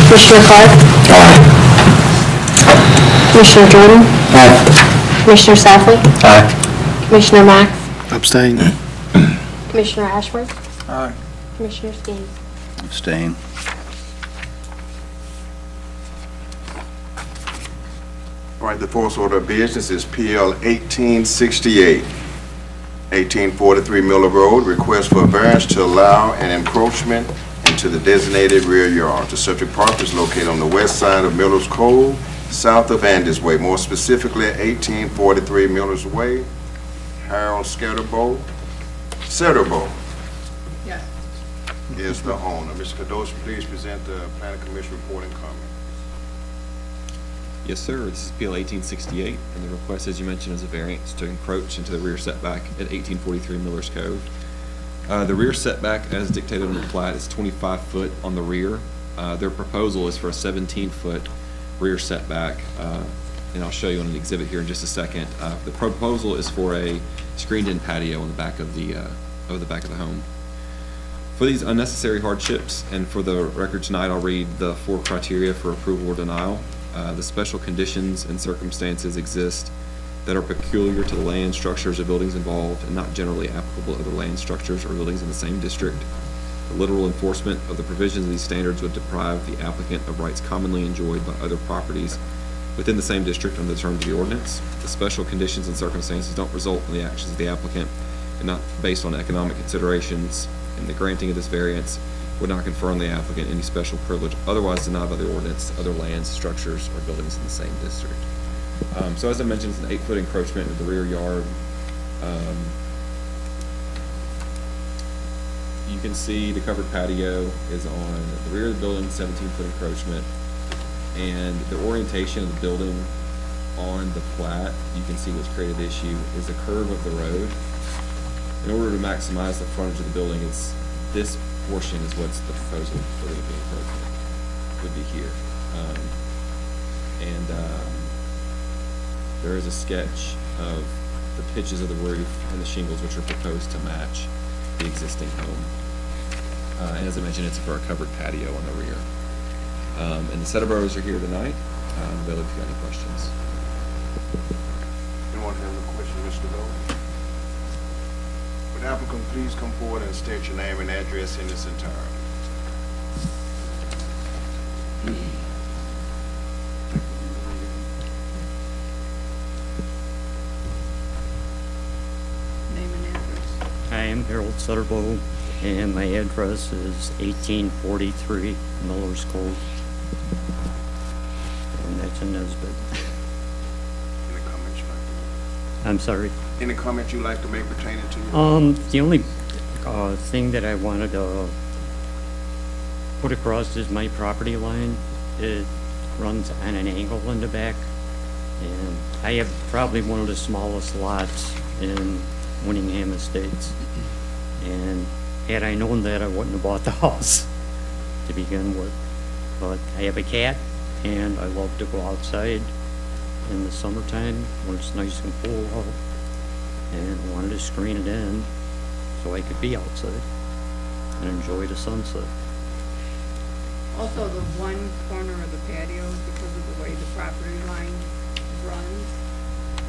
Commissioner Clark? Aye. Commissioner Jordan? Aye. Commissioner Safley? Aye. Commissioner Max? Abstain. Commissioner Ashworth? Aye. Commissioner Skanes? Abstain. All right, the first order of business is PL 1868, 1843 Miller Road, request for a variance to allow an encroachment into the designated rear yard. The subject property is located on the west side of Millers Cove, south of Andes Way, more specifically at 1843 Millers Way. Harold Setterbo Yes. is the owner. Mr. Kadosh, please present the planning commission report and comment. Yes, sir. This is PL 1868, and the request, as you mentioned, is a variance to encroach into the rear setback at 1843 Millers Cove. The rear setback, as dictated on the plat, is 25 foot on the rear. Their proposal is for a 17-foot rear setback, and I'll show you on an exhibit here in just a second. The proposal is for a screened-in patio on the back of the home. For these unnecessary hardships, and for the record tonight, I'll read the 4 criteria for approval or denial. The special conditions and circumstances exist that are peculiar to the land, structures, or buildings involved and not generally applicable to other land, structures, or buildings in the same district. The literal enforcement of the provisions of these standards would deprive the applicant of rights commonly enjoyed by other properties within the same district under the terms of the ordinance. The special conditions and circumstances don't result from the actions of the applicant and not based on economic considerations, and the granting of this variance would not confer on the applicant any special privilege otherwise denied by the ordinance to other lands, structures, or buildings in the same district. So as I mentioned, it's an 8-foot encroachment into the rear yard. You can see the covered patio is on the rear of the building, 17-foot encroachment, and the orientation of the building on the plat, you can see what's created the issue, is the curve of the road. In order to maximize the frontage of the building, it's this portion is what's the proposal for the encroachment would be here. There is a sketch of the pitches of the roof and the shingles which are proposed to match the existing home. And as I mentioned, it's for a covered patio on the rear. And the Setterbos are here tonight. Bill, if you got any questions. Anyone have any questions, Mr. Lowe? Would the applicant please come forward and state your name and address in its entirety? Name and address. I am Harold Setterbo, and my address is 1843 Millers Cove, and that's in Nesbit. Any comments you'd like to make? I'm sorry. Any comments you'd like to make pertaining to you? The only thing that I wanted to put across is my property line. It runs on an angle in the back, and I have probably one of the smallest lots in Winningham Estates. And had I known that, I wouldn't have bought the house to begin with. But I have a cat, and I love to go outside in the summertime when it's nice and cool out. And I wanted to screen it in so I could be outside and enjoy the sunset. Also, the one corner of the patio, because of the way the property line runs,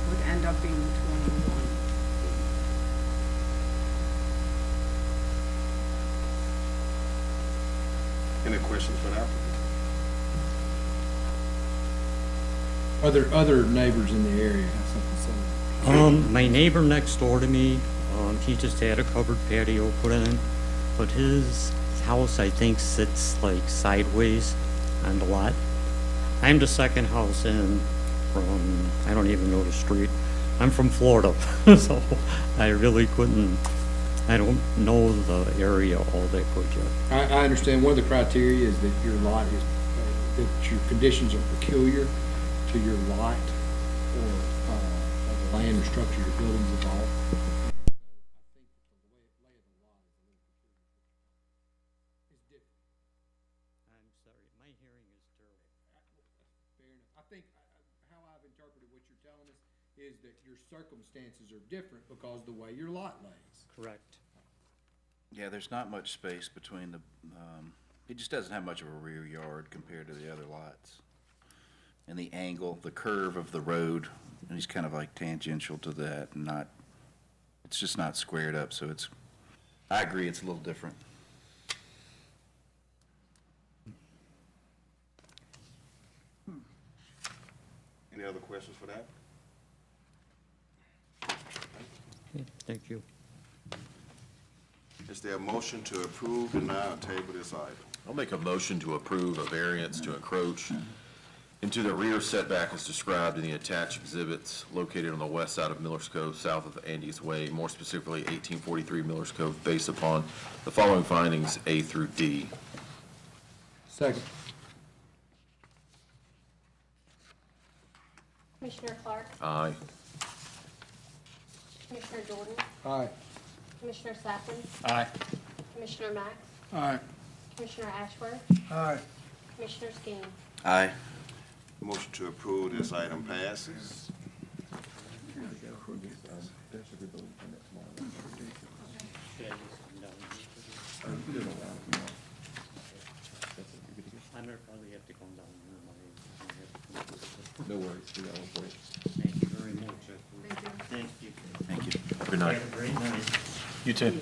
would end up being 21. Any questions for the applicant? Other neighbors in the area have something similar. My neighbor next door to me, he just had a covered patio put in, but his house, I think, sits like sideways on the lot. I'm the second house in from, I don't even know the street. I'm from Florida, so I really couldn't, I don't know the area all that good yet. I understand one of the criteria is that your lot is, that your conditions are peculiar to your lot or the land or structure your buildings involved. I'm sorry, my hearing is terrible. Fair enough. I think how I've interpreted what you're telling us is that your circumstances are different because of the way your lot lays. Correct. Yeah, there's not much space between He just doesn't have much of a rear yard compared to the other lots. And the angle, the curve of the road, and he's kind of like tangential to that and not, it's just not squared up, so it's, I agree, it's a little different. Any other questions for that? Thank you. Is there a motion to approve, deny, or table this item? I'll make a motion to approve a variance to encroach into the rear setback as described in the attached exhibits located on the west side of Millers Cove, south of Andes Way, more specifically 1843 Millers Cove, based upon the following findings, A through D. Second. Commissioner Clark, Aye. Commissioner Jordan, Aye. Commissioner Safley, Aye. Commissioner Mack, Aye. Commissioner Ashworth, Aye. Commissioner Skeen. Aye. Motion to approve this item passes. I'm gonna probably have to come down here. No worries, we got one for you. Thank you very much. Thank you. Thank you. Good night. Have a great night. You too.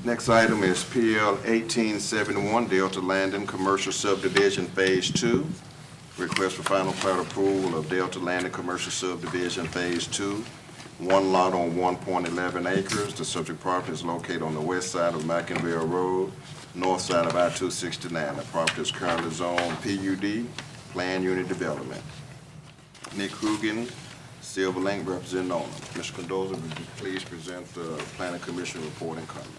Next item is PL 1871, Delta Landing Commercial Subdivision Phase 2. Request for final plat approval of Delta Landing Commercial Subdivision Phase 2. One lot on 1.11 acres. The subject property is located on the west side of McIngvale Road, north side of I-269. The property is currently zoned PUD, Plan Unit Development. Nick Krugen, Silver Link, representing owner. Mr. Condoza, would you please present the Planning Commission report and comment?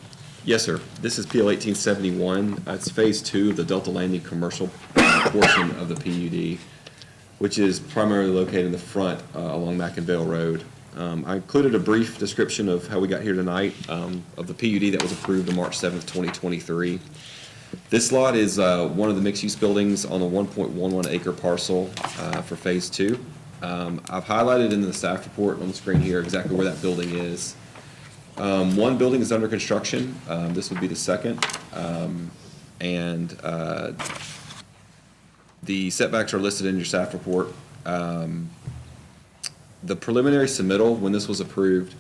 Yes, sir. This is PL 1871. It's Phase 2 of the Delta Landing commercial portion of the PUD, which is primarily located in the front along McIngvale Road. I included a brief description of how we got here tonight, of the PUD that was approved on March 7th, 2023. This lot is one of the mixed-use buildings on a 1.11 acre parcel for Phase 2. I've highlighted in the staff report on the screen here exactly where that building is. One building is under construction. This would be the second. And the setbacks are listed in your staff report. The preliminary submittal, when this was approved,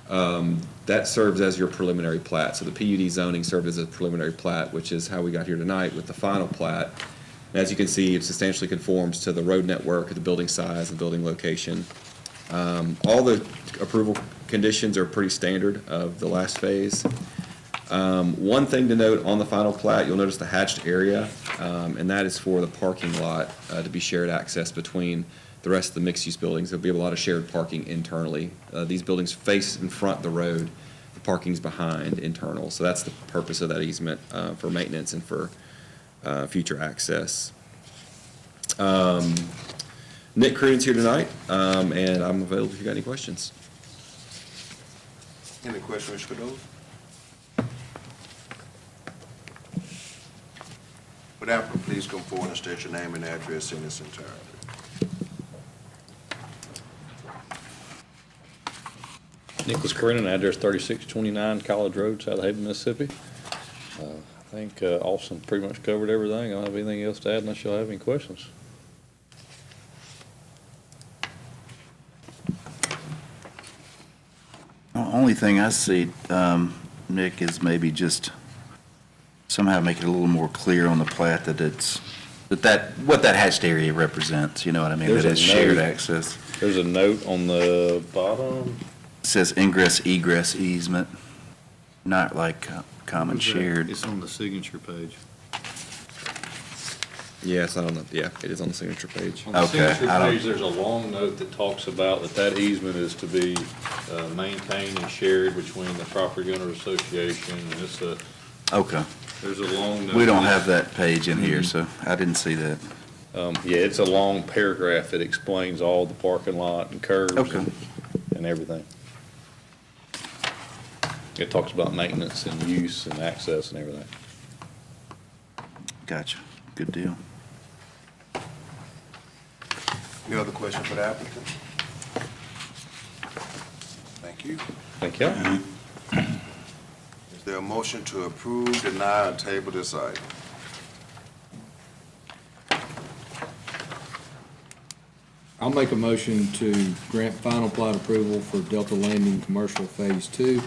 that serves as your preliminary plat. So the PUD zoning served as a preliminary plat, which is how we got here tonight with the final plat. And as you can see, it substantially conforms to the road network, the building size, and building location. All the approval conditions are pretty standard of the last phase. One thing to note on the final plat, you'll notice the hatched area, and that is for the parking lot to be shared access between the rest of the mixed-use buildings. There'll be a lot of shared parking internally. These buildings face in front the road, the parking's behind internal. So that's the purpose of that easement, for maintenance and for future access. Nick Kruenen's here tonight, and I'm available if you got any questions. Any questions, Mr. Cadoza? Would applicant please come forward and state your name and address in its entirety? Nicholas Kruenen, address 3629 College Road, South Haven, Mississippi. I think Austin pretty much covered everything. I don't have anything else to add unless y'all have any questions. The only thing I see, Nick, is maybe just somehow make it a little more clear on the plat that what that hatched area represents, you know what I mean? There's That a it's shared note. access. There's a note on the bottom. It says ingress egress easement, not like common shared. It's on the signature page. Yeah, it's not on the, yeah, it is on the signature page. On the Okay, signature I don't- page, there's a long note that talks about that easement is to be maintained and shared between the property owner association, and Okay. there's a long note. We don't have that page in here, so I didn't see that. Yeah, it's a long paragraph that explains all the parking lot and curbs Okay. and everything. It talks about maintenance and use and access and everything. Gotcha. Good deal. Any other question for the applicant? Thank you. Thank you. Is there a a motion to approve, deny, or table this item? I'll make a motion to grant final plat approval for Delta Landing Commercial Phase 2,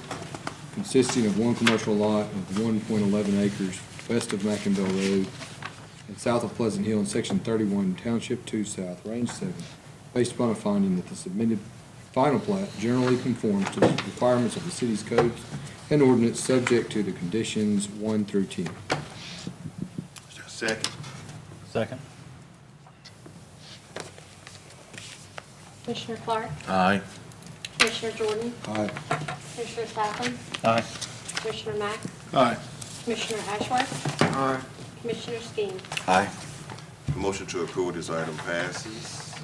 consisting of one commercial lot of 1.11 acres west of McIngvale Road and south of Pleasant Hill in Section 31, Township 2 South, Range 7, based upon a finding that the submitted final plat generally conforms to the requirements of the city's codes and ordinance, subject to the conditions 1 through 10. Is there a second? Second. Commissioner Clark, Aye. Commissioner Jordan, Aye. Commissioner Sapphire, Aye. Commissioner Mack, Aye. Commissioner Ashworth, Aye. Commissioner Skeen. Aye. The motion to approve this item passes.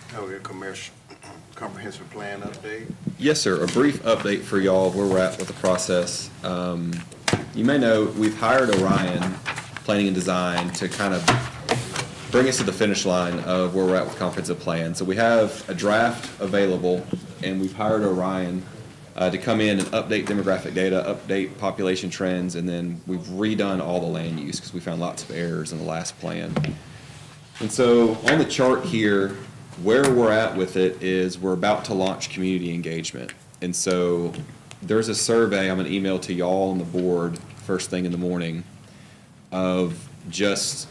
Have a comprehensive plan update? Yes, sir. A brief update for y'all of where we're at with the process. You may know, we've hired Orion Planning and Design to kind of bring us to the finish line of where we're at with comprehensive plan. So we have a draft available, and we've hired Orion to come in and update demographic data, update population trends, and then we've redone all the land use because we found lots of errors in the last plan. And so on the chart here, where we're at with it is we're about to launch community engagement. And so there's a survey I'm going to email to y'all on the board first thing in the morning of just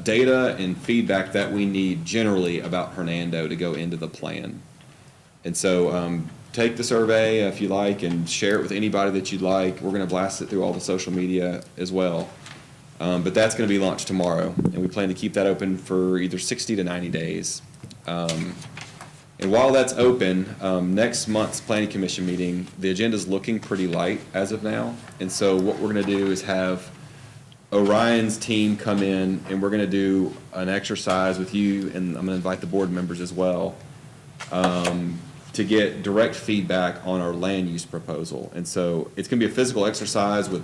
data and feedback that we need generally about Hernando to go into the plan. And so take the survey if you like and share it with anybody that you'd like. We're going to blast it through all the social media as well. But that's going to be launched tomorrow, and we plan to keep that open for either 60 to 90 days. And while that's open, next month's Planning Commission meeting, the agenda's looking pretty light as of now. And so what we're going to do is have Orion's team come in, and we're going to do an exercise with you, and I'm going to invite the board members as well, to get direct feedback on our land use proposal. And so it's going to be a physical exercise with,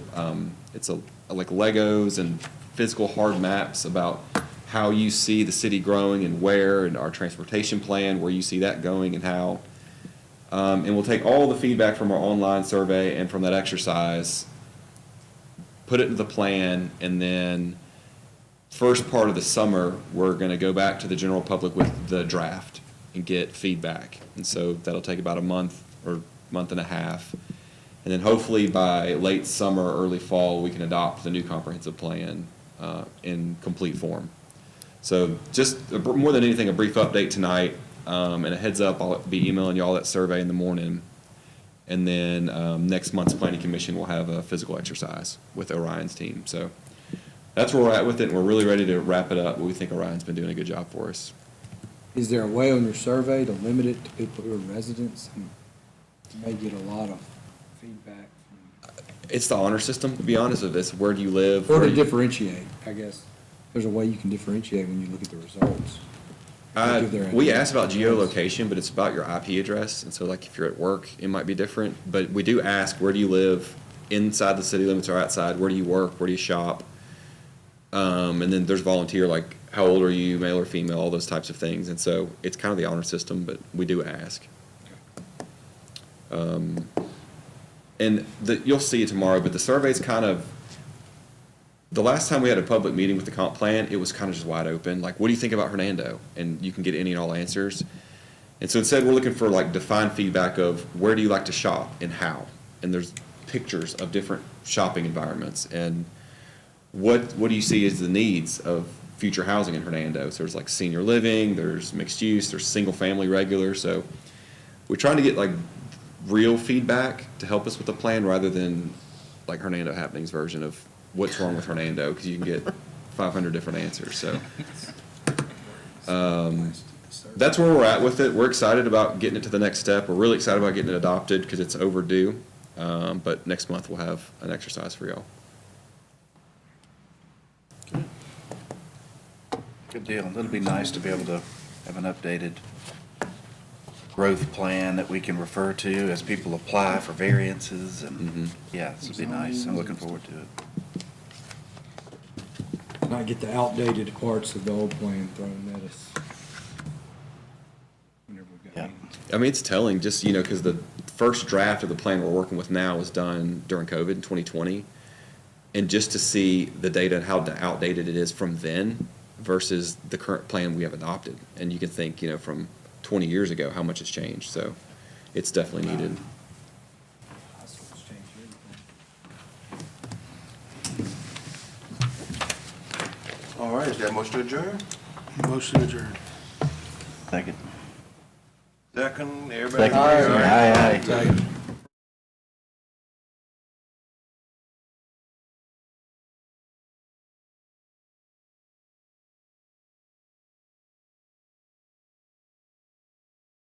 like Legos and physical hard maps about how you see the city growing and where, and our transportation plan, where you see that going and how. And we'll take all the feedback from our online survey and from that exercise, put it into the plan, and then first part of the summer, we're going to go back to the general public with the draft and get feedback. And so that'll take about a month or month and a half. And then hopefully by late summer, early fall, we can adopt the new comprehensive plan in complete form. So just more than anything, a brief update tonight, and a heads up, I'll be emailing y'all that survey in the morning. And then next month's Planning Commission will have a physical exercise with Orion's team. So that's where we're at with it, and we're really ready to wrap it up. We think Orion's been doing a good job for us. Is there a way on your survey to limit it to people who are residents? You may get a lot of feedback. It's the honor system, to be honest with this. Where do you live? Or Where to do you- differentiate, I guess. There's a way you can differentiate when you look at the results. Give their We address. asked about geolocation, but it's about your IP address, and so like if you're at work, it might be different. But we do ask, where do you live, inside the city limits or outside? Where do you work? Where do you shop? And then there's volunteer, like how old are you, male or female, all those types of things. And so it's kind of the honor system, but we do ask. And you'll see it tomorrow, but the survey's kind of, the last time we had a public meeting with the comp plan, it was kind of just wide open. Like, what do you think about Hernando? And you can get any and all answers. And so instead, we're looking for like defined feedback of where do you like to shop and how? And there's pictures of different shopping environments. And what do you see as the needs of future housing in Hernando? So there's like senior living, there's mixed use, there's single family regular. So we're trying to get like real feedback to help us with the plan rather than like Hernando Happenings version of what's wrong with Hernando, because you can get 500 different answers. So that's where we're at with it. We're excited about getting it to the next step. We're really excited about getting it adopted because it's overdue. But next month we'll have an exercise for y'all. Good deal. It'll be nice to be able to have an updated growth plan that we can refer to as people apply for variances, and yeah, this will be nice. I'm looking forward to it. Not get the outdated parts of the old plan thrown at us. Whenever we got Yeah. meetings. I mean, it's telling just, because the first draft of the plan we're working with now was done during COVID in 2020. And just to see the data and how outdated it is from then versus the current plan we have adopted. And you can think, from 20 years ago, how much has changed. So it's definitely needed. All right, is that motion to adjourn? Motion adjourned. Second. Second, everybody? Second. Aye, aye. Second.